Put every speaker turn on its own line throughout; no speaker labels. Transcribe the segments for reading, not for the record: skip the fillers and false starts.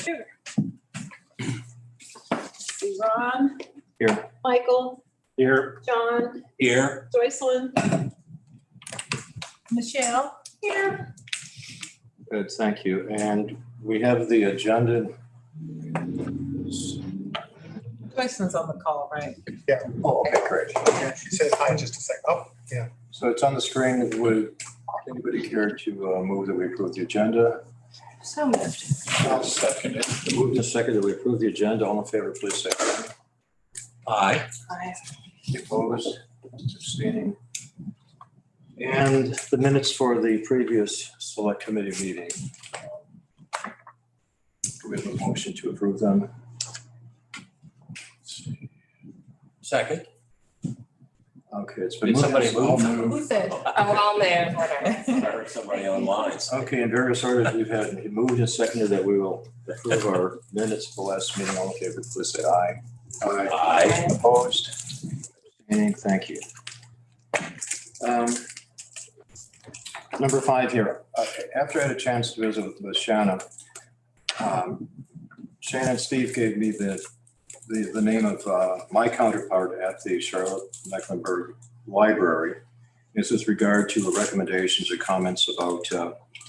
Here. See Ron.
Here.
Michael.
Here.
John.
Here.
Joycelyn. Michelle. Here.
Good, thank you. And we have the agenda.
Joycelyn's on the call, right?
Yeah.
Oh, okay, great.
Yeah, she said hi just a second. Oh, yeah.
So it's on the screen. Would anybody care to move that we approve the agenda?
So moved.
I'll second it. Moved and second that we approve the agenda. All in favor, please say aye. Aye. Opposed? Abstaining? And the minutes for the previous select committee meeting. Do we have a motion to approve them?
Second.
Okay, it's been
Did
moved.
somebody move?
Who said?
Oh, I'll move.
I heard somebody online.
Okay, in various orders, we've had moved and seconded that we will approve our minutes for the last meeting. All in favor, please say aye.
Aye.
Opposed? Abstaining? Thank you. Number 5 here. After I had a chance to visit with Shanna, Shannon and Steve gave me the name of my counterpart at the Charlotte-Mecklenburg Library. This is regard to recommendations or comments about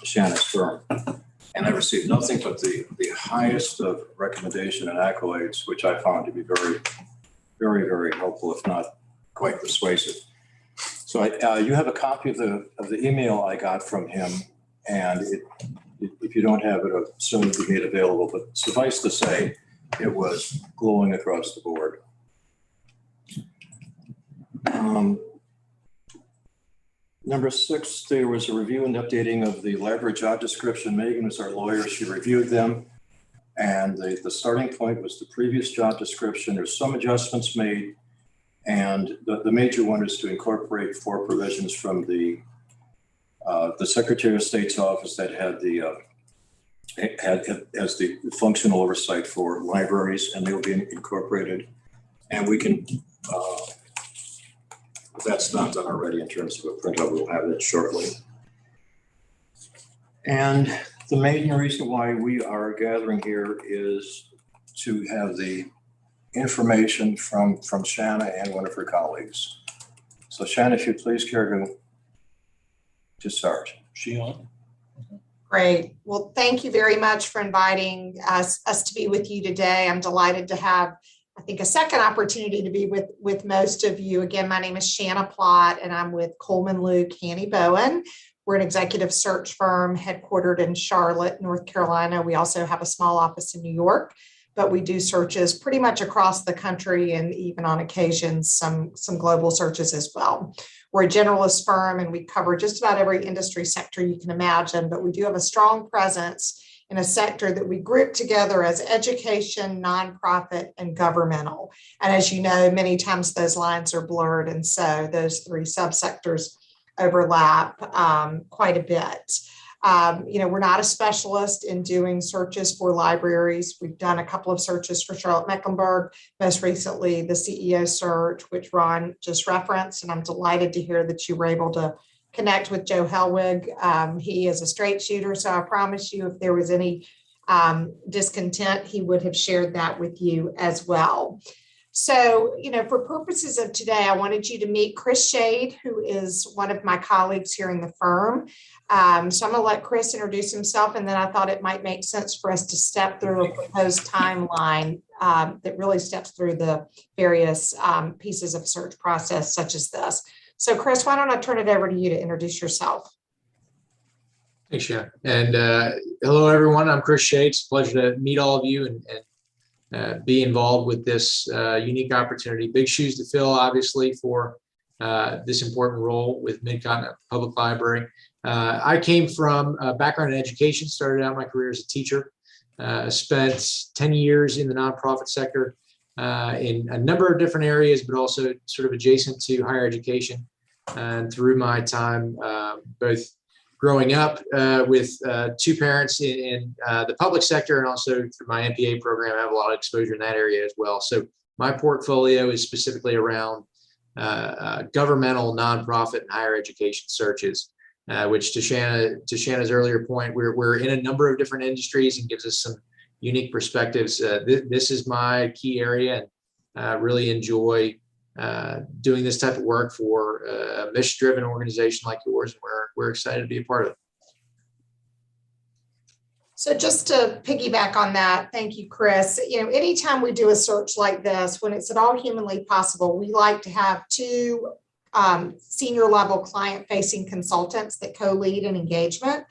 Shanna's firm. And I received nothing but the highest of recommendation and accolades, which I found to be very, very, very helpful, if not quite persuasive. So you have a copy of the email I got from him, and if you don't have it, it'll soon be made available. But suffice to say, it was glowing across the board. Number 6, there was a review and updating of the library job description. Megan was our lawyer. She reviewed them. And the starting point was the previous job description. There's some adjustments made. And the major one is to incorporate 4 provisions from the Secretary of State's office that had as the functional oversight for libraries, and they'll be incorporated. And we can, if that's not done already in terms of a printout, we'll have it shortly. And the main reason why we are gathering here is to have the information from Shanna and one of her colleagues. So Shanna, if you please care to start.
She on?
Great. Well, thank you very much for inviting us to be with you today. I'm delighted to have, I think, a second opportunity to be with most of you. Again, my name is Shanna Plott, and I'm with Coleman Luke Haney Bowen. We're an executive search firm headquartered in Charlotte, North Carolina. We also have a small office in New York, but we do searches pretty much across the country, and even on occasions, some global searches as well. We're a generalist firm, and we cover just about every industry sector you can imagine, but we do have a strong presence in a sector that we group together as education, nonprofit, and governmental. And as you know, many times those lines are blurred, and so those 3 subsectors overlap quite a bit. We're not a specialist in doing searches for libraries. We've done a couple of searches for Charlotte-Mecklenburg, most recently the CEO search, which Ron just referenced, and I'm delighted to hear that you were able to connect with Joe Helwig. He is a straight shooter, so I promise you if there was any discontent, he would have shared that with you as well. So, for purposes of today, I wanted you to meet Chris Shade, who is one of my colleagues here in the firm. So I'm going to let Chris introduce himself, and then I thought it might make sense for us to step through a proposed timeline that really steps through the various pieces of search process such as this. So Chris, why don't I turn it over to you to introduce yourself?
Thanks, Shannon. And hello, everyone. I'm Chris Shade. It's a pleasure to meet all of you and be involved with this unique opportunity. Big shoes to fill, obviously, for this important role with Mid-Continent Public Library. I came from a background in education, started out my career as a teacher, spent 10 years in the nonprofit sector in a number of different areas, but also sort of adjacent to higher education. And through my time, both growing up with 2 parents in the public sector, and also through my MPA program, I have a lot of exposure in that area as well. So my portfolio is specifically around governmental, nonprofit, and higher education searches, which to Shanna's earlier point, we're in a number of different industries and gives us some unique perspectives. This is my key area, and really enjoy doing this type of work for a mission-driven organization like yours. And we're excited to be a part of it.
So just to piggyback on that, thank you, Chris. Anytime we do a search like this, when it's at all humanly possible, we like to have two senior level client facing consultants that co-lead an engagement.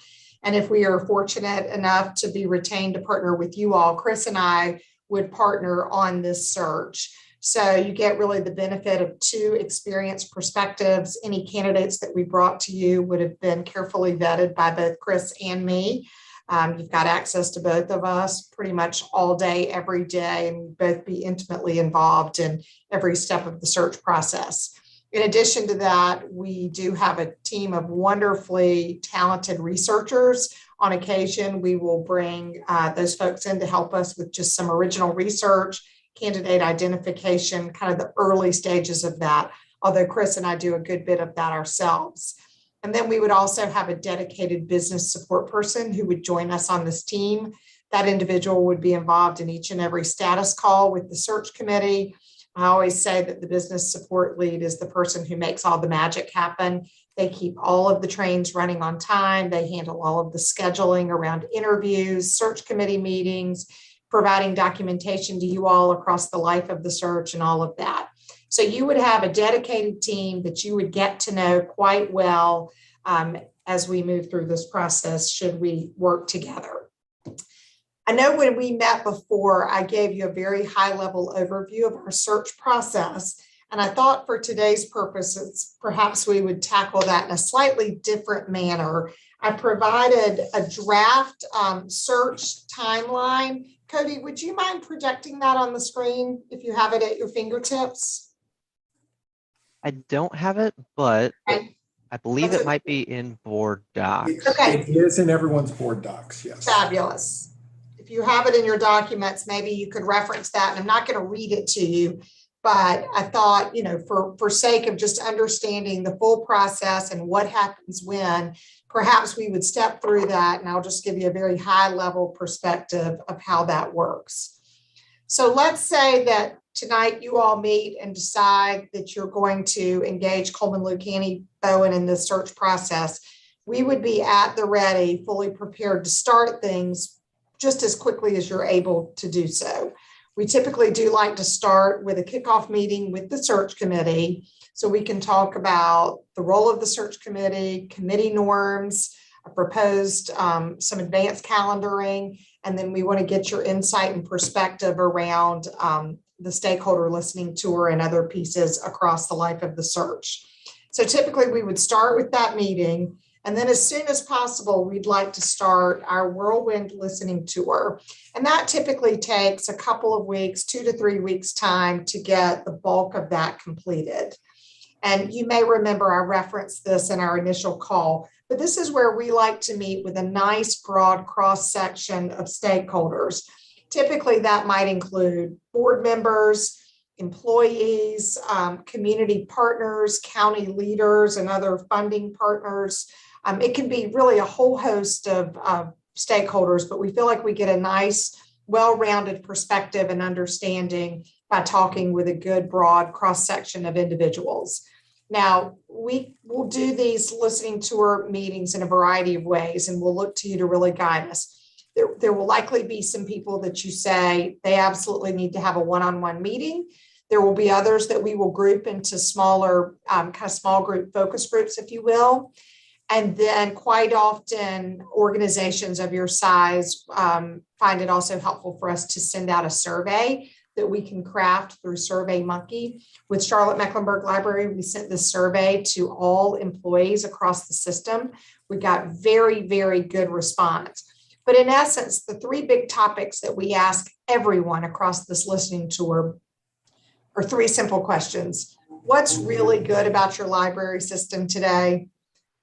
And if we are fortunate enough to be retained to partner with you all, Chris and I would partner on this search. So you get really the benefit of two experienced perspectives. Any candidates that we brought to you would have been carefully vetted by both Chris and me. You've got access to both of us pretty much all day, every day, and we'd both be intimately involved in every step of the search process. In addition to that, we do have a team of wonderfully talented researchers. On occasion, we will bring those folks in to help us with just some original research, candidate identification, kind of the early stages of that, although Chris and I do a good bit of that ourselves. And then we would also have a dedicated business support person who would join us on this team. That individual would be involved in each and every status call with the search committee. I always say that the business support lead is the person who makes all the magic happen. They keep all of the trains running on time. They handle all of the scheduling around interviews, search committee meetings, providing documentation to you all across the life of the search and all of that. So you would have a dedicated team that you would get to know quite well as we move through this process, should we work together. I know when we met before, I gave you a very high-level overview of our search process, and I thought for today's purposes, perhaps we would tackle that in a slightly different manner. I provided a draft search timeline. Cody, would you mind projecting that on the screen if you have it at your fingertips?
I don't have it, but
Okay.
I believe
That's
it might be in board docs.
Okay.
It is in everyone's board docs, yes.
Fabulous. If you have it in your documents, maybe you could reference that. And I'm not going to read it to you, but I thought, for sake of just understanding the full process and what happens when, perhaps we would step through that, and I'll just give you a very high level perspective of how that works. So let's say that tonight you all meet and decide that you're going to engage Coleman Lucani Bowen in this search process. We would be at the ready, fully prepared to start things just as quickly as you're able to do so. We typically do like to start with a kickoff meeting with the search committee so we can talk about the role of the search committee, committee norms, a proposed some advanced calendaring, and then we want to get your insight and perspective around the stakeholder listening tour and other pieces across the life of the search. So typically we would start with that meeting, and then as soon as possible, we'd like to start our whirlwind listening tour. And that typically takes a couple of weeks, 2 to 3 weeks time to get the bulk of that completed. And you may remember I referenced this in our initial call, but this is where we like to meet with a nice broad cross section of stakeholders. Typically that might include board members, employees, community partners, county leaders, and other funding partners. It can be really a whole host of stakeholders, but we feel like we get a nice, well-rounded perspective and understanding by talking with a good, broad cross-section of individuals. Now, we will do these listening tour meetings in a variety of ways, and we'll look to you to really guide us. There will likely be some people that you say they absolutely need to have a one-on-one meeting. There will be others that we will group into smaller, kind of small group focus groups, if you will. And then quite often organizations of your size find it also helpful for us to send out a survey that we can craft through SurveyMonkey. With Charlotte Mecklenburg Library, we sent this survey to all employees across the system. We got very, very good response. But in essence, the 3 big topics that we ask everyone across this listening tour are 3 simple questions. What's really good about your library system today?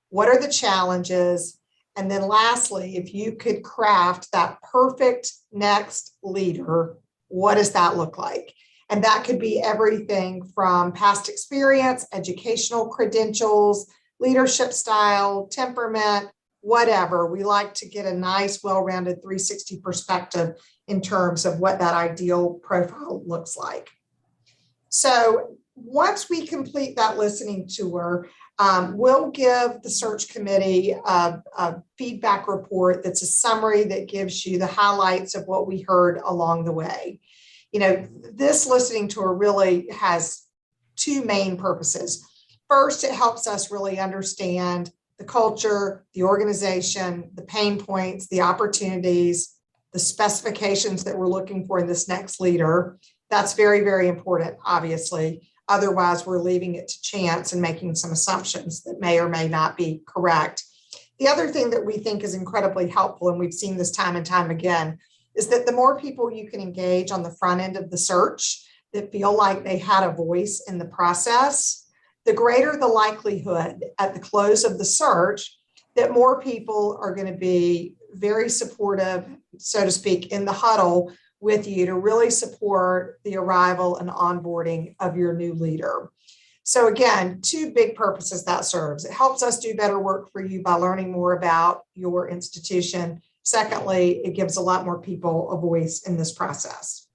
What are the challenges? And then lastly, if you could craft that perfect next leader, what does that look like? And that could be everything from past experience, educational credentials, leadership style, temperament, whatever. We like to get a nice, well-rounded 360 perspective in terms of what that ideal profile looks like. So once we complete that listening tour, we'll give the search committee a feedback report that's a summary that gives you the highlights of what we heard along the way. You know, this listening tour really has two main purposes. First, it helps us really understand the culture, the organization, the pain points, the opportunities, the specifications that we're looking for in this next leader. That's very, very important, obviously. Otherwise, we're leaving it to chance and making some assumptions that may or may not be correct. The other thing that we think is incredibly helpful, and we've seen this time and time again, is that the more people you can engage on the front end of the search that feel like they had a voice in the process, the greater the likelihood at the close of the search that more people are going to be very supportive, so to speak, in the huddle with you to really support the arrival and onboarding of your new leader. So again, two big purposes that serves. It helps us do better work for you by learning more about your institution. Secondly, it gives a lot more people a voice in this process.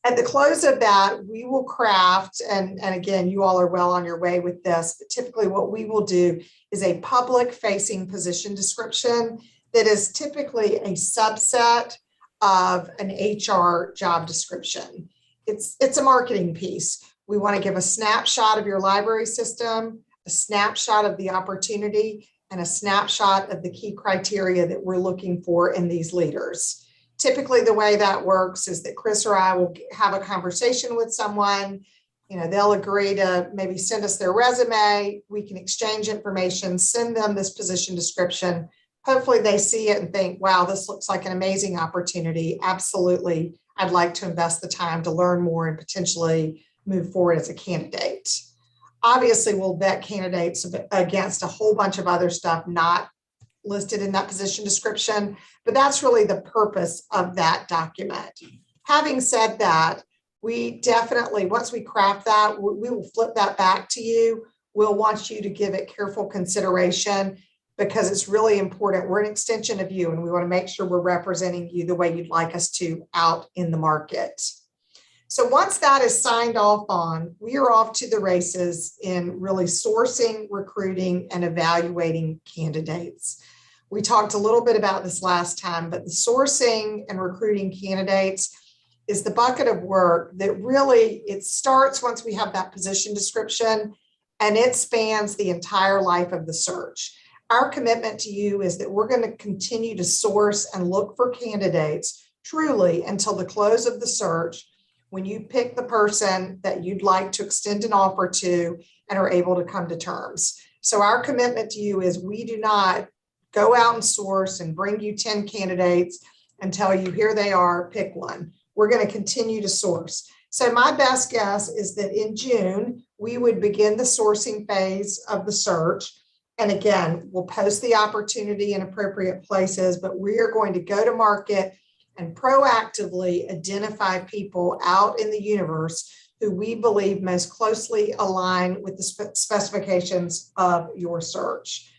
At the close of that, we will craft, and again, you all are well on your way with this, but typically what we will do is a public-facing position description that is typically a subset of an HR job description. It's a marketing piece. We want to give a snapshot of your library system, a snapshot of the opportunity, and a snapshot of the key criteria that we're looking for in these leaders. Typically, the way that works is that Chris or I will have a conversation with someone. You know, they'll agree to maybe send us their resume. We can exchange information, send them this position description. Hopefully they see it and think, wow, this looks like an amazing opportunity. Absolutely, I'd like to invest the time to learn more and potentially move forward as a candidate. Obviously, we'll vet candidates against a whole bunch of other stuff not listed in that position description, but that's really the purpose of that document. Having said that, we definitely, once we craft that, we will flip that back to you. We'll want you to give it careful consideration because it's really important. We're an extension of you, and we want to make sure we're representing you the way you'd like us to out in the market. So once that is signed off on, we are off to the races in really sourcing, recruiting, and evaluating candidates. We talked a little bit about this last time, but the sourcing and recruiting candidates is the bucket of work that really, it starts once we have that position description, and it spans the entire life of the search. Our commitment to you is that we're going to continue to source and look for candidates truly until the close of the search, when you pick the person that you'd like to extend an offer to and are able to come to terms. So our commitment to you is we do not go out and source and bring you 10 candidates and tell you, here they are, pick one. We're going to continue to source. So my best guess is that in June, we would begin the sourcing phase of the search. And again, we'll post the opportunity in appropriate places, but we are going to go to market and proactively identify people out in the universe who we believe most closely align with the specifications of your search.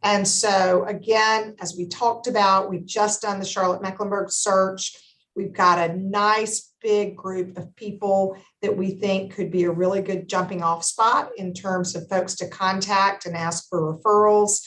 And so again, as we talked about, we've just done the Charlotte-Mecklenburg search. We've got a nice big group of people that we think could be a really good jumping off spot in terms of folks to contact and ask for referrals.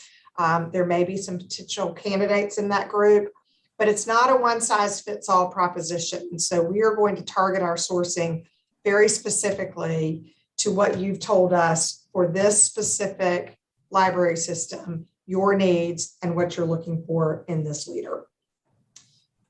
There may be some potential candidates in that group, but it's not a one size fits all proposition. And so we are going to target our sourcing very specifically to what you've told us for this specific library system, your needs, and what you're looking for in this leader.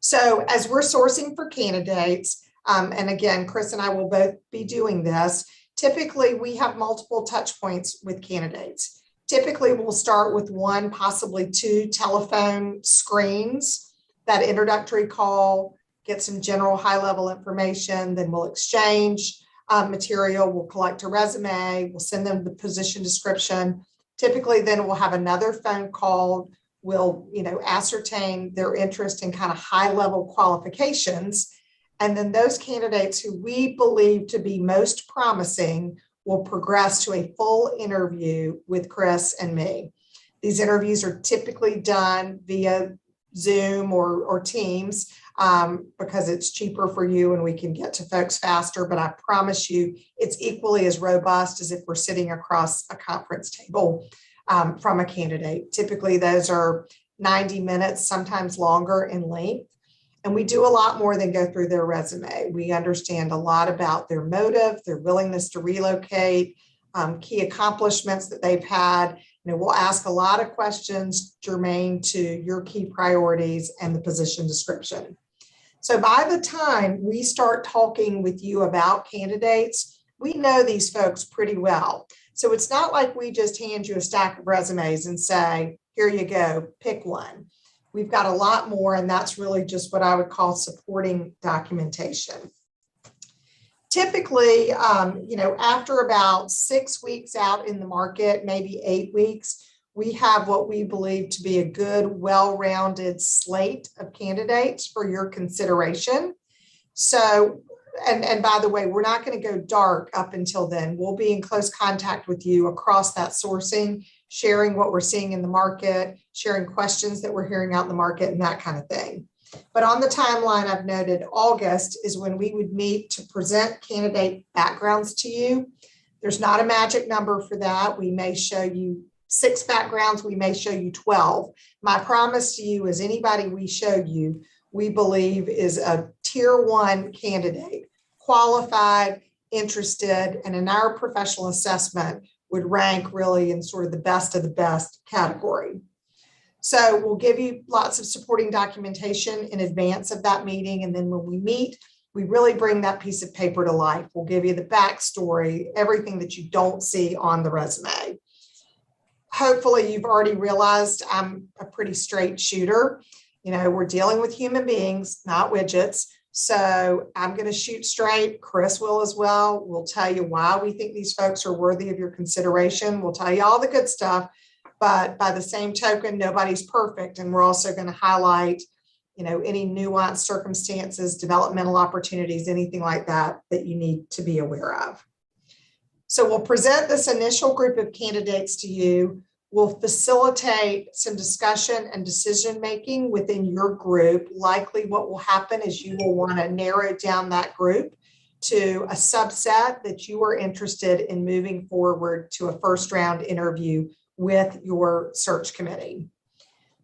So as we're sourcing for candidates, and again, Chris and I will both be doing this, typically we have multiple touch points with candidates. Typically we'll start with one, possibly two telephone screens, that introductory call, get some general high-level information, then we'll exchange material, we'll collect a resume, we'll send them the position description. Typically then we'll have another phone call. We'll, ascertain their interest in kind of high-level qualifications. And then those candidates who we believe to be most promising will progress to a full interview with Chris and me. These interviews are typically done via Zoom or Teams because it's cheaper for you and we can get to folks faster. But I promise you, it's equally as robust as if we're sitting across a conference table from a candidate. Typically, those are 90 minutes, sometimes longer in length. And we do a lot more than go through their resume. We understand a lot about their motive, their willingness to relocate, key accomplishments that they've had. We'll ask a lot of questions germane to your key priorities and the position description. So by the time we start talking with you about candidates, we know these folks pretty well. So it's not like we just hand you a stack of resumes and say, here you go, pick one. We've got a lot more, and that's really just what I would call supporting documentation. Typically, after about 6 weeks out in the market, maybe 8 weeks, we have what we believe to be a good, well-rounded slate of candidates for your consideration. So, and by the way, we're not going to go dark up until then. We'll be in close contact with you across that sourcing, sharing what we're seeing in the market, sharing questions that we're hearing out in the market, and that kind of thing. But on the timeline, I've noted August is when we would meet to present candidate backgrounds to you. There's not a magic number for that. We may show you 6 backgrounds, we may show you 12. My promise to you is anybody we show you, we believe is a tier 1 candidate, qualified, interested, and in our professional assessment would rank really in sort of the best category. So we'll give you lots of supporting documentation in advance of that meeting. And then when we meet, we really bring that piece of paper to life. We'll give you the backstory, everything that you don't see on the resume. Hopefully you've already realized I'm a pretty straight shooter. We're dealing with human beings, not widgets. So I'm going to shoot straight. Chris will as well. We'll tell you why we think these folks are worthy of your consideration. We'll tell you all the good stuff. But by the same token, nobody's perfect. And we're also going to highlight, any nuanced circumstances, developmental opportunities, anything like that, that you need to be aware of. So we'll present this initial group of candidates to you. We'll facilitate some discussion and decision-making within your group. Likely what will happen is you will want to narrow down that group to a subset that you are interested in moving forward to a first round interview with your search committee.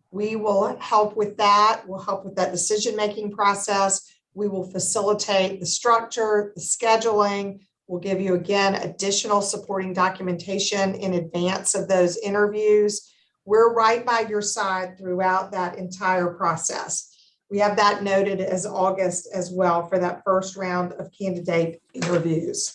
We will help with that. We'll help with that decision-making process. We will facilitate the structure, the scheduling. We'll give you, again, additional supporting documentation in advance of those interviews. We're right by your side throughout that entire process. We have that noted as August as well for that first round of candidate interviews.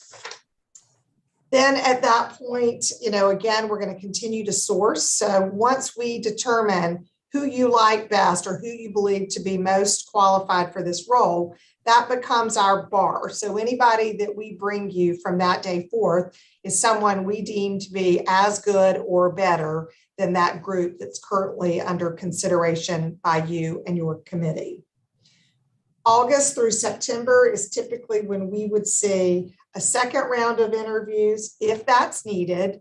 Then at that point, again, we're going to continue to source. So once we determine who you like best or who you believe to be most qualified for this role, that becomes our bar. So anybody that we bring you from that day forth is someone we deem to be as good or better than that group that's currently under consideration by you and your committee. August through September is typically when we would see a second round of interviews, if that's needed.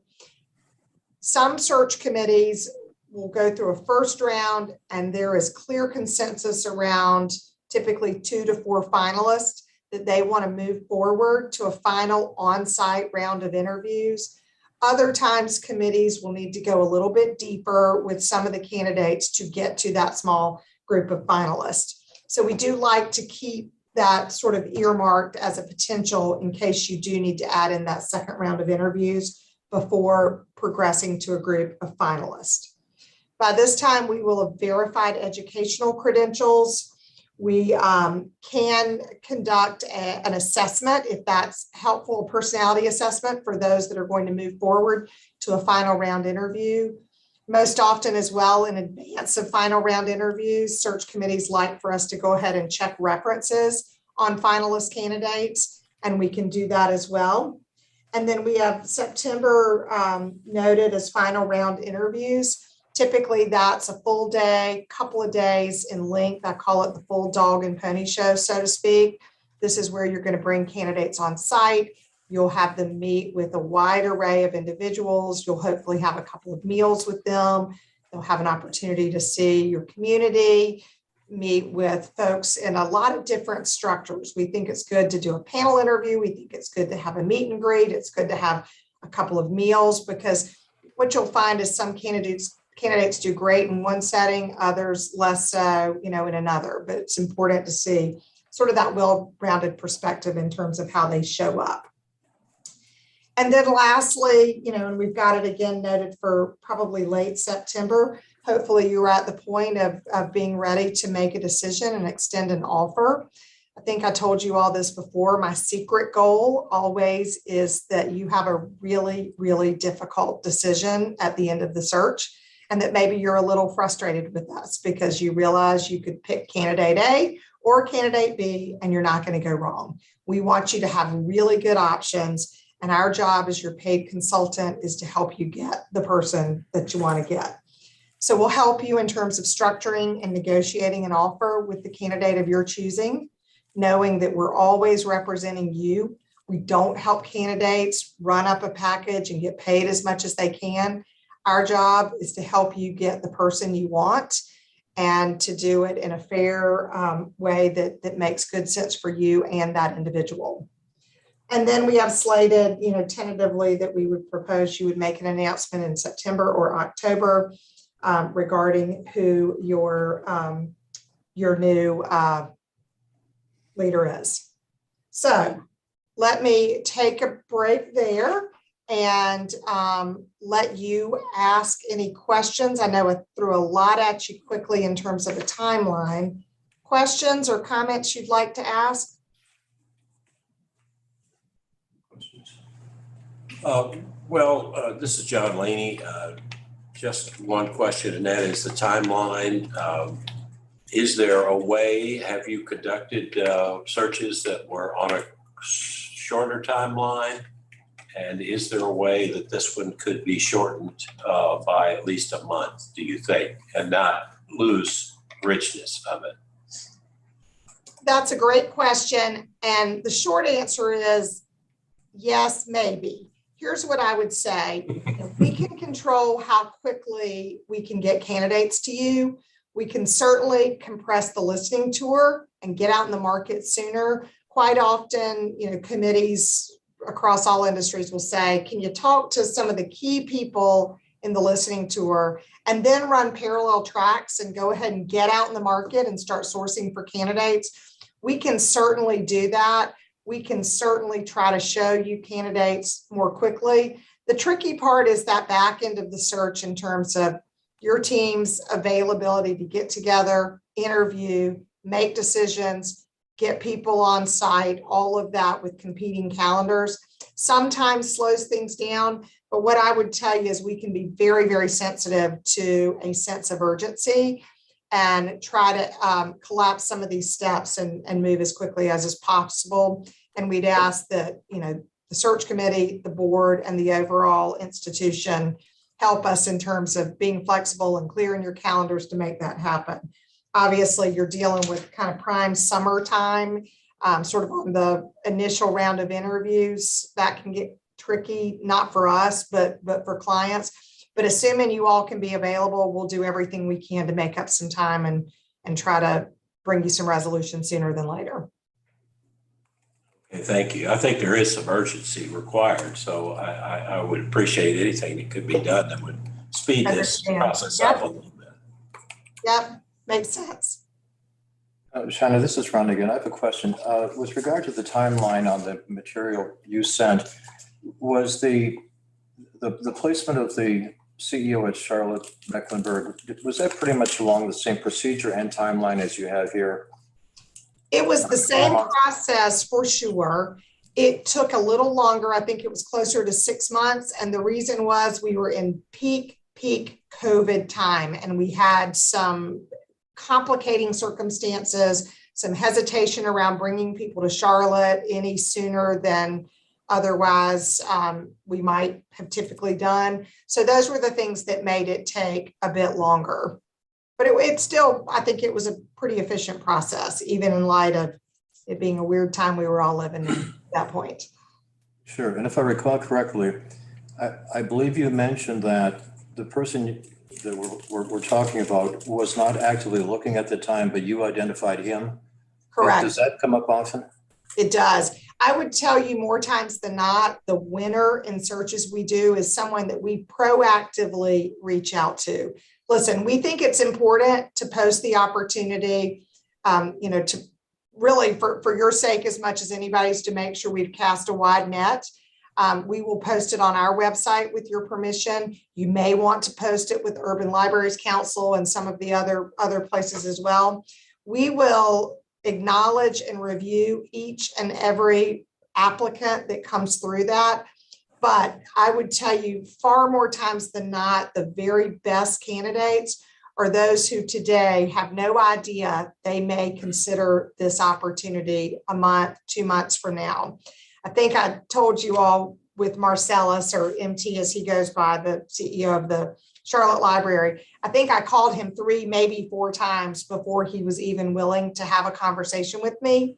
Some search committees will go through a first round, and there is clear consensus around typically 2 to 4 finalists that they want to move forward to a final on-site round of interviews. Other times committees will need to go a little bit deeper with some of the candidates to get to that small group of finalists. So we do like to keep that sort of earmarked as a potential in case you do need to add in that second round of interviews before progressing to a group of finalists. By this time, we will have verified educational credentials. We can conduct an assessment if that's helpful, a personality assessment for those that are going to move forward to a final round interview. Most often as well, in advance of final round interviews, search committees like for us to go ahead and check references on finalist candidates, and we can do that as well. And then we have September noted as final round interviews. Typically that's a full day, couple of days in length. I call it the full dog and pony show, so to speak. This is where you're going to bring candidates on site. You'll have them meet with a wide array of individuals. You'll hopefully have a couple of meals with them. They'll have an opportunity to see your community, meet with folks in a lot of different structures. We think it's good to do a panel interview. We think it's good to have a meet and greet. It's good to have a couple of meals, because what you'll find is some candidates do great in one setting, others less so, in another. But it's important to see sort of that well-rounded perspective in terms of how they show up. And then lastly, and we've got it again noted for probably late September. Hopefully you're at the point of being ready to make a decision and extend an offer. I think I told you all this before. My secret goal always is that you have a really, really difficult decision at the end of the search, and that maybe you're a little frustrated with us because you realize you could pick candidate A or candidate B and you're not going to go wrong. We want you to have really good options. And our job as your paid consultant is to help you get the person that you want to get. So we'll help you in terms of structuring and negotiating an offer with the candidate of your choosing, knowing that we're always representing you. We don't help candidates run up a package and get paid as much as they can. Our job is to help you get the person you want and to do it in a fair way that makes good sense for you and that individual. And then we have slated, tentatively that we would propose you would make an announcement in September or October regarding who your new leader is. So let me take a break there and let you ask any questions. I know I threw a lot at you quickly in terms of a timeline. Questions or comments you'd like to ask?
This is John Laney. Just one question, and that is the timeline. Is there a way, have you conducted searches that were on a shorter timeline? And is there a way that this one could be shortened by at least a month, do you think, and not lose richness of it?
That's a great question. And the short answer is yes, maybe. Here's what I would say. We can control how quickly we can get candidates to you. We can certainly compress the listening tour and get out in the market sooner. Quite often, committees across all industries will say, can you talk to some of the key people in the listening tour and then run parallel tracks and go ahead and get out in the market and start sourcing for candidates? We can certainly do that. We can certainly try to show you candidates more quickly. The tricky part is that back end of the search in terms of your team's availability to get together, interview, make decisions, get people on site, all of that with competing calendars. Sometimes slows things down, but what I would tell you is we can be very, very sensitive to a sense of urgency and try to collapse some of these steps and move as quickly as is possible. And we'd ask that, the search committee, the board, and the overall institution help us in terms of being flexible and clearing your calendars to make that happen. Obviously, you're dealing with kind of prime summertime, sort of on the initial round of interviews. That can get tricky, not for us, but for clients. But assuming you all can be available, we'll do everything we can to make up some time and try to bring you some resolution sooner than later.
Okay, thank you. I think there is some urgency required, so I would appreciate anything that could be done that would speed this process up a little bit.
Yep, makes sense.
Shanna, this is Ron again. I have a question. With regard to the timeline on the material you sent, was the placement of the CEO at Charlotte Mecklenburg, was that pretty much along the same procedure and timeline as you have here?
It was the same process for sure. It took a little longer. I think it was closer to 6 months. And the reason was we were in peak COVID time, and we had some complicating circumstances, some hesitation around bringing people to Charlotte any sooner than otherwise we might have typically done. So those were the things that made it take a bit longer. But it still, I think it was a pretty efficient process, even in light of it being a weird time we were all living in at that point.
Sure. And if I recall correctly, I believe you mentioned that the person that we're talking about was not actively looking at the time, but you identified him?
Correct.
Does that come up often?
It does. I would tell you more times than not, the winner in searches we do is someone that we proactively reach out to. Listen, we think it's important to post the opportunity, to really for your sake as much as anybody's, to make sure we've cast a wide net. We will post it on our website with your permission. You may want to post it with Urban Libraries Council and some of the other places as well. We will acknowledge and review each and every applicant that comes through that. But I would tell you far more times than not, the very best candidates are those who today have no idea they may consider this opportunity a month, 2 months from now. I think I told you all with Marcellus, or MT as he goes by, the CEO of the Charlotte Library, I think I called him 3, maybe 4 times before he was even willing to have a conversation with me.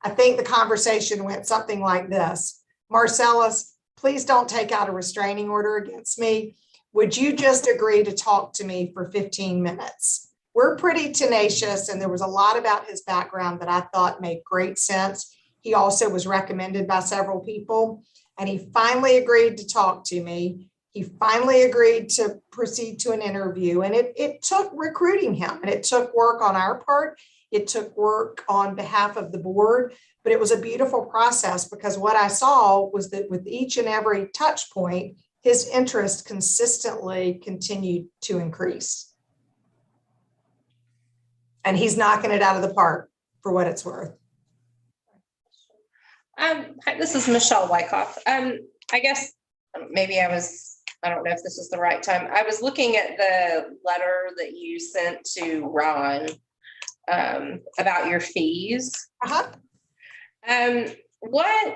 I think the conversation went something like this: Marcellus, please don't take out a restraining order against me. Would you just agree to talk to me for 15 minutes? We're pretty tenacious, and there was a lot about his background that I thought made great sense. He also was recommended by several people, and he finally agreed to talk to me. He finally agreed to proceed to an interview, and it took recruiting him, and it took work on our part. It took work on behalf of the board, but it was a beautiful process, because what I saw was that with each and every touch point, his interest consistently continued to increase. And he's knocking it out of the park for what it's worth.
Hi, this is Michelle Wyckoff. I guess maybe I don't know if this is the right time. I was looking at the letter that you sent to Ron about your fees. What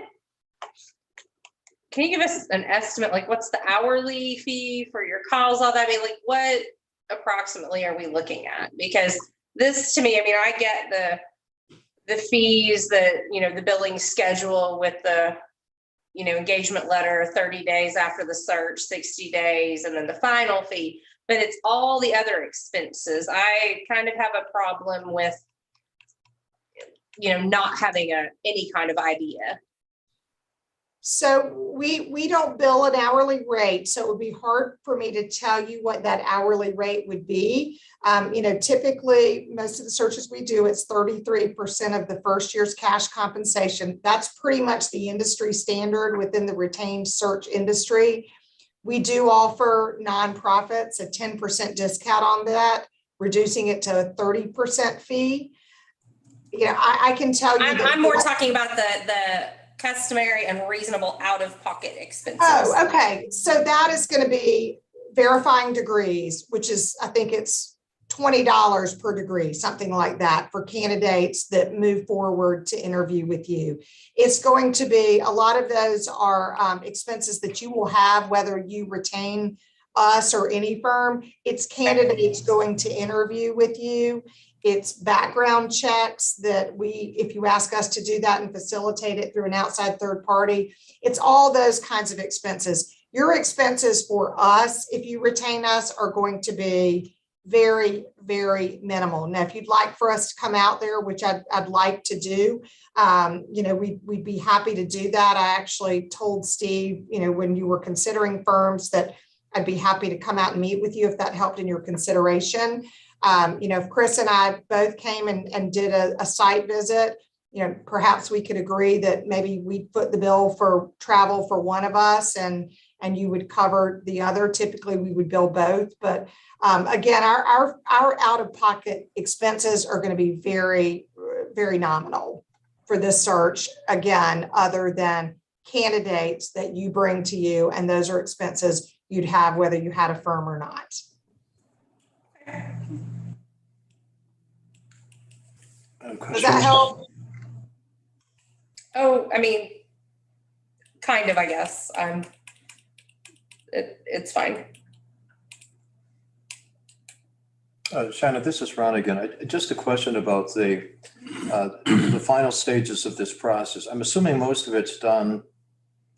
can you give us an estimate? Like, what's the hourly fee for your calls? All that. I mean, like, what approximately are we looking at? Because this, to me, I mean, I get the fees that, the billing schedule with the, engagement letter, 30 days after the search, 60 days, and then the final fee, but it's all the other expenses. I kind of have a problem with, not having any kind of idea.
So we don't bill an hourly rate, so it would be hard for me to tell you what that hourly rate would be. Typically most of the searches we do, it's 33% of the first year's cash compensation. That's pretty much the industry standard within the retained search industry. We do offer nonprofits a 10% discount on that, reducing it to a 30% fee. I can tell you
I'm more talking about the customary and reasonable out-of-pocket expenses.
Oh, okay. So that is going to be verifying degrees, which is, I think it's $20 per degree, something like that, for candidates that move forward to interview with you. It's going to be, a lot of those are expenses that you will have whether you retain us or any firm. It's candidates going to interview with you. It's background checks that if you ask us to do that and facilitate it through an outside third party, it's all those kinds of expenses. Your expenses for us, if you retain us, are going to be very, very minimal. Now, if you'd like for us to come out there, which I'd like to do, we'd be happy to do that. I actually told Steve, when you were considering firms, that I'd be happy to come out and meet with you if that helped in your consideration. If Chris and I both came and did a site visit, perhaps we could agree that maybe we'd foot the bill for travel for one of us and you would cover the other. Typically we would bill both, but again, our out-of-pocket expenses are going to be very, very nominal for this search, again, other than candidates that you bring to you, and those are expenses you'd have whether you had a firm or not. Does that help?
Oh, I mean, kind of, I guess. It's fine.
Shannon, this is Ron again. Just a question about the final stages of this process. I'm assuming most of it's done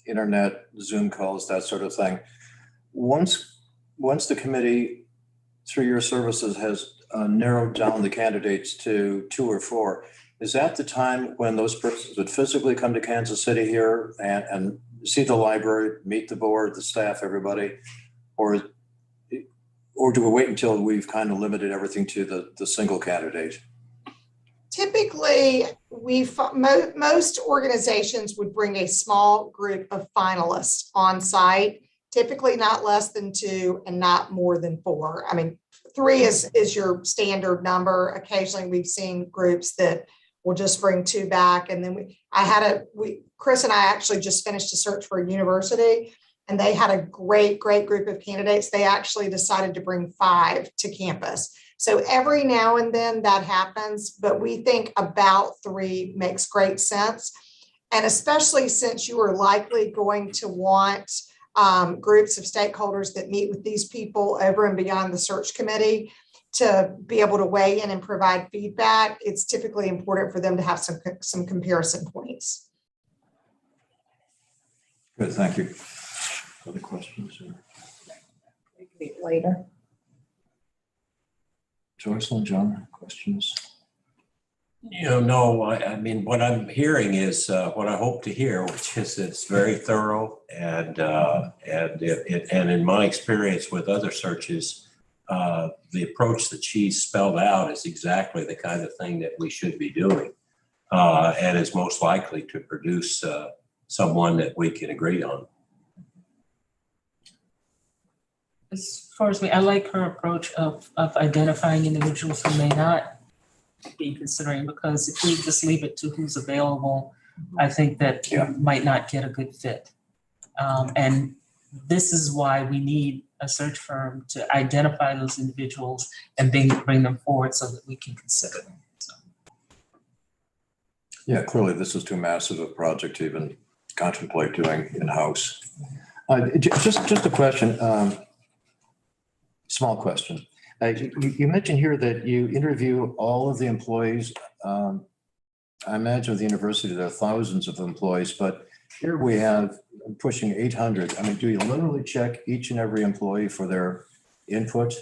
internet, Zoom calls, that sort of thing. Once the committee through your services, has narrowed down the candidates to 2 or 4. Is that the time when those persons would physically come to Kansas City here and see the library, meet the board, the staff, everybody? Or do we wait until we've kind of limited everything to the single candidate?
Typically, most organizations would bring a small group of finalists on site, typically not less than 2 and not more than 4. I mean, 3 is your standard number. Occasionally, we've seen groups that will just bring 2 back. And then Chris and I actually just finished a search for a university, and they had a great group of candidates. They actually decided to bring 5 to campus. So every now and then that happens, but we think about 3 makes great sense. And especially since you are likely going to want groups of stakeholders that meet with these people over and beyond the search committee to be able to weigh in and provide feedback, it's typically important for them to have some comparison points.
Good, thank you. Other questions?
Later.
Joycelyn, John, questions?
No, I mean, what I'm hearing is what I hope to hear, which is it's very thorough and in my experience with other searches, the approach that she spelled out is exactly the kind of thing that we should be doing and is most likely to produce someone that we can agree on.
As far as me, I like her approach of identifying individuals who may not be considering, because if we just leave it to who's available, I think that you might not get a good fit. And this is why we need a search firm to identify those individuals and bring them forward so that we can consider them. So.
Yeah, clearly this is too massive a project to even contemplate doing in-house. Just a question, small question. You mentioned here that you interview all of the employees. I imagine with the university there are thousands of employees, but here we have pushing 800. I mean, do you literally check each and every employee for their input?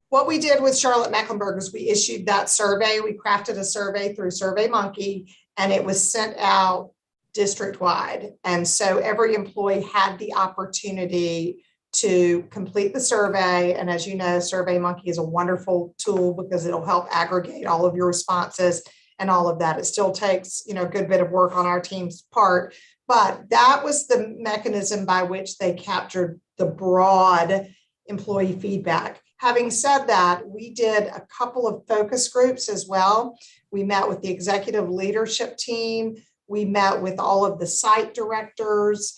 What we did with Charlotte Mecklenburg was we issued that survey. We crafted a survey through SurveyMonkey, and it was sent out district-wide. And so every employee had the opportunity to complete the survey. And as you know, SurveyMonkey is a wonderful tool because it'll help aggregate all of your responses and all of that. It still takes, a good bit of work on our team's part, but that was the mechanism by which they captured the broad employee feedback. Having said that, we did a couple of focus groups as well. We met with the executive leadership team. We met with all of the site directors.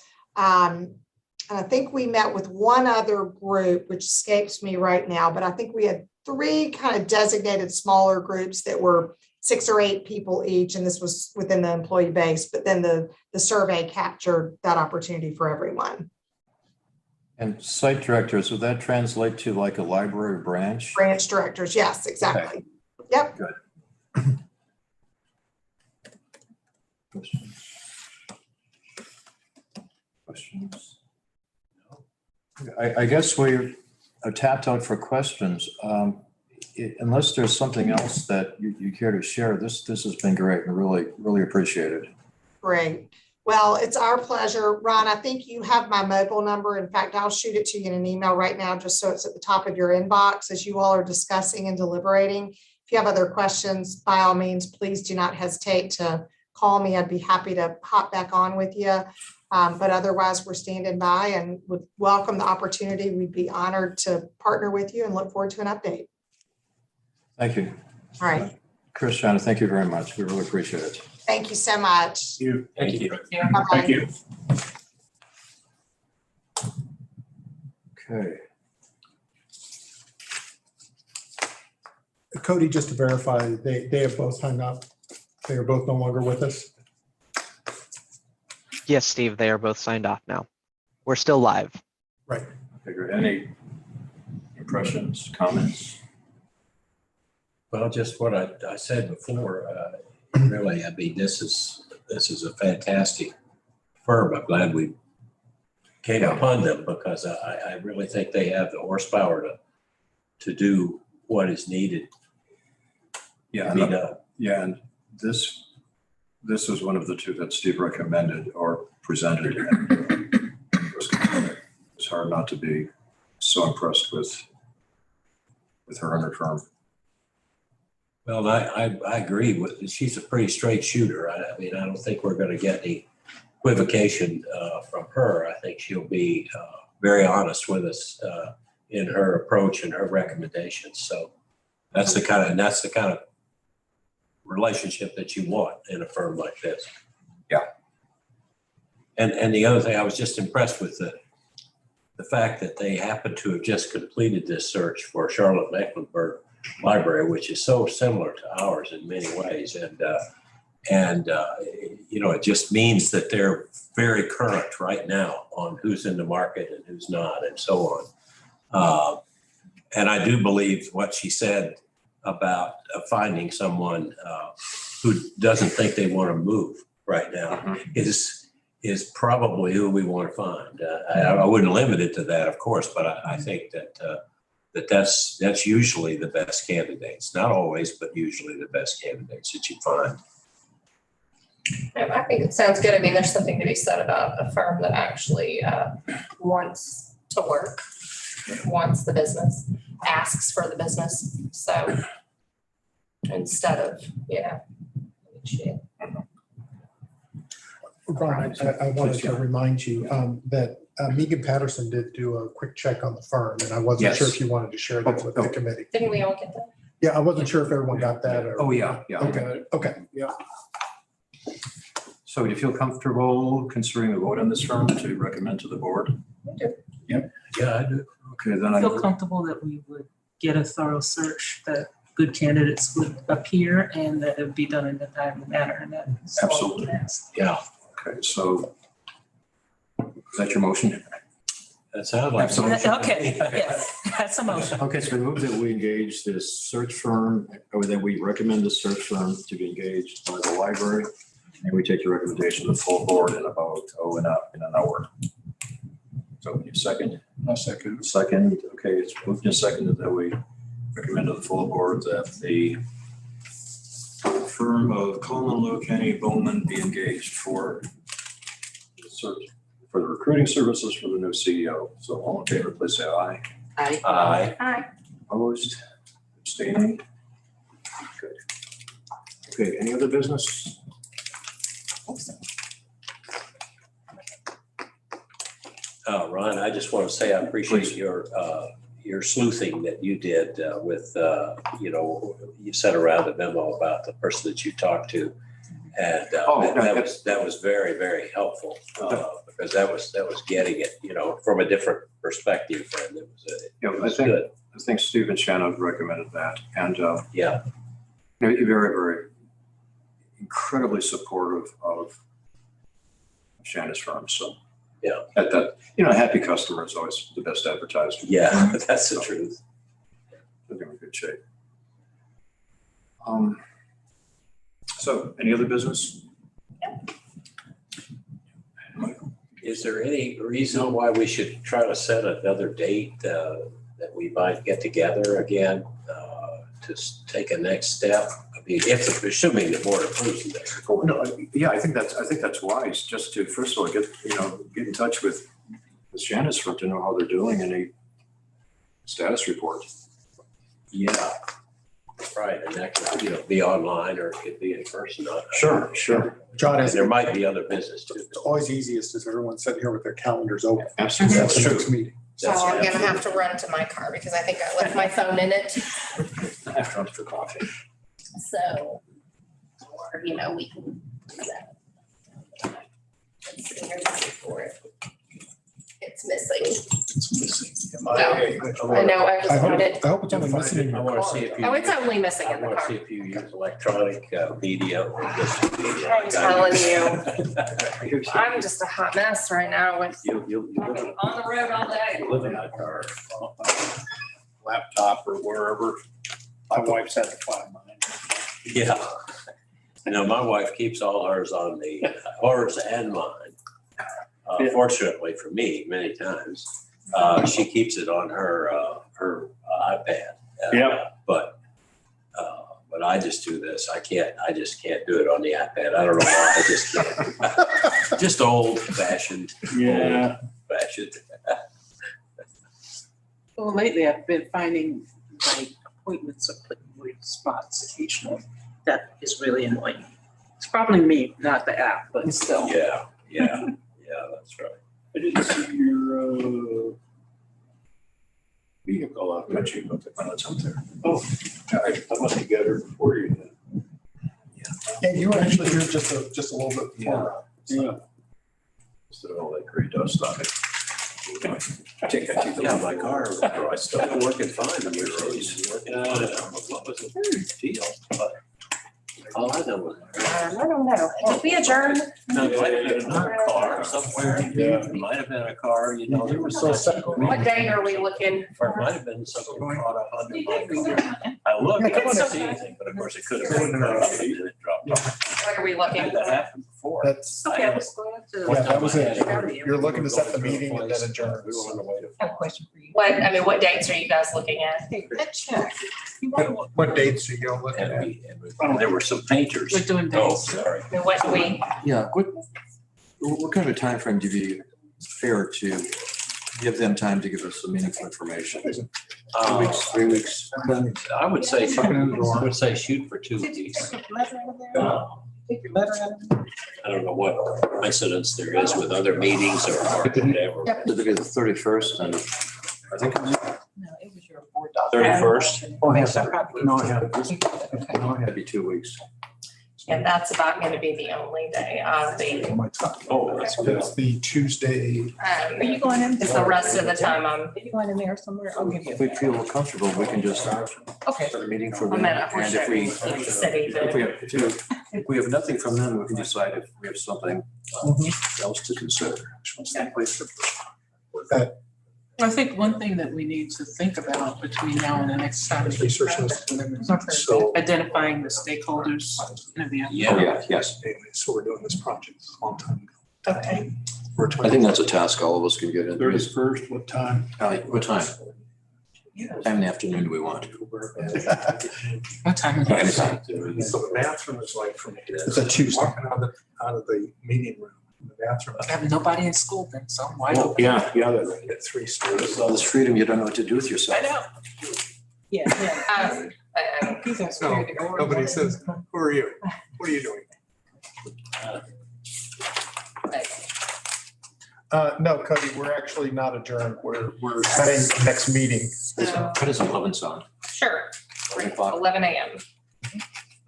And I think we met with one other group, which escapes me right now, but I think we had 3 kind of designated smaller groups that were 6 or 8 people each. And this was within the employee base, but then the survey captured that opportunity for everyone.
And site directors, would that translate to like a library branch?
Branch directors, yes, exactly. Okay. Yep.
Good. Questions? I guess we are tapped out for questions. Unless there's something else that you care to share, this has been great and really appreciated.
Great. Well, it's our pleasure. Ron, I think you have my mobile number. In fact, I'll shoot it to you in an email right now, just so it's at the top of your inbox as you all are discussing and deliberating. If you have other questions, by all means, please do not hesitate to call me. I'd be happy to hop back on with you. But otherwise, we're standing by and would welcome the opportunity. We'd be honored to partner with you and look forward to an update.
Thank you.
All right.
Christiana, thank you very much. We really appreciate it.
Thank you so much.
Thank you.
Bye-bye.
Thank you.
Okay.
Cody, just to verify, they have both hung up. They are both no longer with us.
Yes, Steve, they are both signed off now. We're still live.
Right.
Okay, great. Any impressions, comments?
Well, just what I said before, really, I mean, this is a fantastic firm. I'm glad we came upon them because I really think they have the horsepower to do what is needed
Yeah,
to be done.
yeah, and this is one of the two that Steve recommended or presented. It's hard not to be so impressed with her and her firm.
Well, I agree with, she's a pretty straight shooter. I mean, I don't think we're going to get any equivocation from her. I think she'll be very honest with us in her approach and her recommendations. So that's the kind of relationship that you want in a firm like this.
Yeah.
And the other thing, I was just impressed with the fact that they happen to have just completed this search for Charlotte Mecklenburg Library, which is so similar to ours in many ways. And you know, it just means that they're very current right now on who's in the market and who's not and so on. And I do believe what she said about finding someone who doesn't think they want to move right now is probably who we want to find. I wouldn't limit it to that, of course, but I think that's usually the best candidates. Not always, but usually the best candidates that you find.
I think it sounds good. I mean, there's something to be said about a firm that actually wants to work, wants the business, asks for the business. So instead of, shit.
Ron, I wanted to remind you that Megan Patterson did do a quick check on the firm, and I wasn't sure if you wanted to share that with the committee.
Didn't we all get that?
Yeah, I wasn't sure if everyone got that or.
Oh, yeah.
Okay, yeah.
So do you feel comfortable considering a vote on this firm to recommend to the board?
Yeah, I do.
Okay, then
I feel comfortable that we would get a thorough search, that good candidates would appear and that it would be done in a timely manner. And that is all
Absolutely.
we ask.
Yeah,
Okay, so is that your motion?
that sounds like
Absolutely.
Okay, yes, that's a motion.
Okay, so we move that we engage this search firm, or that we recommend the search firm to be engaged by the library. And we take your recommendation to the full board in about, in an hour. So you second?
I'll second.
Second, okay, it's moved and seconded that we recommend to the full board that the firm of Coleman, Lewis, Kenny, Bowman be engaged for the search, for the recruiting services for the new CEO. So all in favor, please say aye.
Aye.
Hi.
Opposed, abstaining? Good. Okay, any other business?
Ron, I just want to say I appreciate your sleuthing that you did with, you sent around a memo about the person that you talked to. And that was very, very helpful because that was getting it, from a different perspective. And it was good.
I think Steve and Shannon recommended that. And
Yeah.
you're very, very incredibly supportive of Shannon's firm. So
Yeah.
A happy customer is always the best advertisement.
Yeah, that's the truth.
They're in good shape. So any other business?
Is there any reason why we should try to set another date that we might get together again to take a next step? I mean, assuming the board approves of this.
Oh, no, yeah, I think that's wise, just to, first of all, get in touch with Shannon's firm to know how they're doing and a status report.
Yeah, right, and that could, be online or it could be in person.
Sure.
John,
And
it's
there might be other business too.
always easiest is everyone sitting here with their calendars open.
Absolutely.
That's the next meeting.
So I'm gonna have to run to my car because I think I left my phone in it.
I have to run for coffee.
So, or, we can do that. I'm sitting here looking for it. It's missing. I know, I just wanted.
I hope it's only missing in
I
your
want to
car.
see if you.
Oh, it's only missing
I
in the
want to
car.
see if you use electronic media or just media.
I'm telling you. I'm just a hot mess right now with
You live in,
on the road all day.
you live in that car.
Laptop or wherever. My wife's had to find mine.
Yeah. My wife keeps all hers on hers and mine. Fortunately for me, many times, she keeps it on her iPad.
Yep.
But I just do this. I just can't do it on the iPad. I don't know why. I just can't. Just old fashioned.
Yeah.
Fashioned.
Well, lately I've been finding my appointments are put in weird spots occasionally. That is really annoying. It's probably me, not the app, but still.
Yeah, that's right.
I didn't see your vehicle out there. You looked at it's up there. Oh, I must have got her before you then.
Yeah, you were actually here just a little bit before.
Yeah.
Instead of all that gray dust on it.
I take my car. I still working fine. I'm working on it. What was the deal? But all I know was.
I don't know. Did we adjourn?
No, it might have been a car somewhere.
Yeah.
It might have been a car, you know. There was
So
What date are we looking?
Or it might have been something caught up under my car. I looked, I didn't see anything, but of course it could have been. It dropped off.
What are we looking?
That happened before.
That's,
Okay, I was glad to.
yeah, that was it. You're looking to set the meeting and then adjourn.
We were on the way to.
I have a question for you.
What dates are you guys looking at?
Check.
What dates are you going looking
And
at?
there were some painters.
We're doing
Oh,
dates.
sorry.
And what do we?
Yeah, what kind of a time frame do you be fair to give them time to give us some meaningful information? 2 weeks, 3 weeks?
I would say shoot for 2 weeks.
Take your letter out of it.
I don't know what coincidence there is with other meetings or whatever.
Did it be the 31st? And I think
No, it was your board doc.
31st?
Oh, yes, I probably. No, I haven't.
it'd be 2 weeks.
And that's about going to be the only day of the,
Oh, that's good.
It's the Tuesday.
Are you going in?
it's the rest of the time I'm
Are you going in there somewhere? I'll give you.
If we feel comfortable, we can just start
Okay.
a meeting for them.
I'm at a
And if we,
city,
if we have nothing from them, we can decide if we have something else to consider.
I think one thing that we need to think about between now and the next time we
Research
is
So-
identifying the stakeholders.
Oh, yeah, yes.
So we're doing this project a long time ago.
okay.
I think that's a task all of us can get into.
31st, what time?
What time? Time in the afternoon do we want?
What time is
Anytime.
So the bathroom is like from.
It's a Tuesday.
Walking out of the meeting room, the bathroom.
I have nobody in school then, so I'm wide
Oh,
open.
yeah, that's right. At 3 stories.
With all this freedom, you don't know what to do with yourself.
I know.
Yeah.
No, nobody says, who are you? What are you doing? No, Cody, we're actually not adjourned. We're setting the next meeting.
What is 11 sound?
Sure.
11 o'clock?
11 a.m.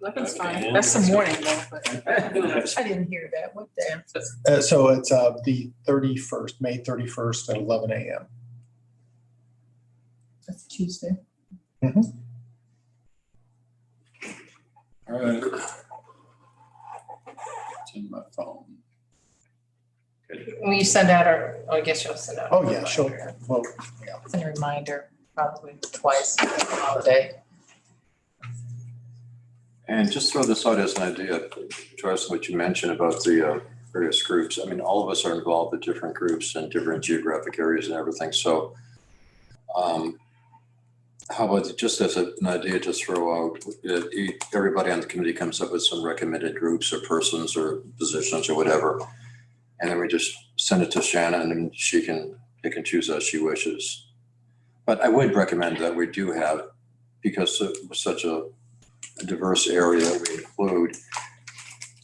11's fine. That's the morning though, but.
I didn't hear that. What day?
So it's the 31st, May 31st at 11 a.m.
That's Tuesday.
All right. It's in my phone.
Will you send out I guess you'll send out.
Oh, yeah, sure. Well, yeah.
Send a reminder, probably twice on the holiday.
And just throw this out as an idea, Joyce, what you mentioned about the various groups. I mean, all of us are involved with different groups and different geographic areas and everything. So how about just as an idea to throw out, everybody on the committee comes up with some recommended groups or persons or positions or whatever. And then we just send it to Shannon and she can pick and choose as she wishes. But I would recommend that we do have, because of such a diverse area that we include,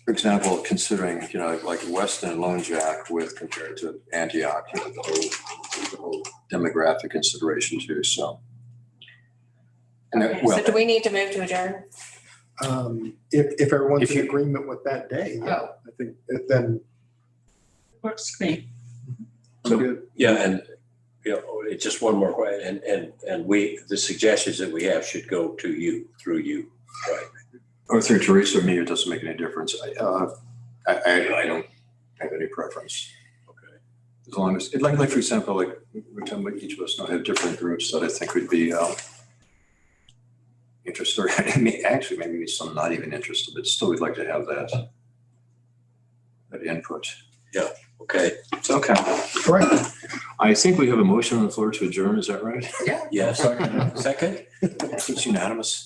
for example, considering, like Weston and Lone Jack with compared to Antioch, the whole demographic consideration too, so. And
Okay, so do we need to move to adjourn?
If everyone's
If
in
you-
agreement with that day, yeah,
Oh.
I think then.
Works for me.
So,
Yeah, and, it's just one more question, and the suggestions that we have should go to you, through you, right?
or through Teresa or me, it doesn't make any difference. I don't have any preference.
Okay.
As long as, like for example, like we're talking about, each of us now have different groups that I think would be interested. I mean, actually, maybe some not even interested, but still we'd like to have that input.
Yeah. Okay,
It's okay.
Correct.
I think we have a motion on the floor to adjourn, is that right?
yes. Second?
It's unanimous.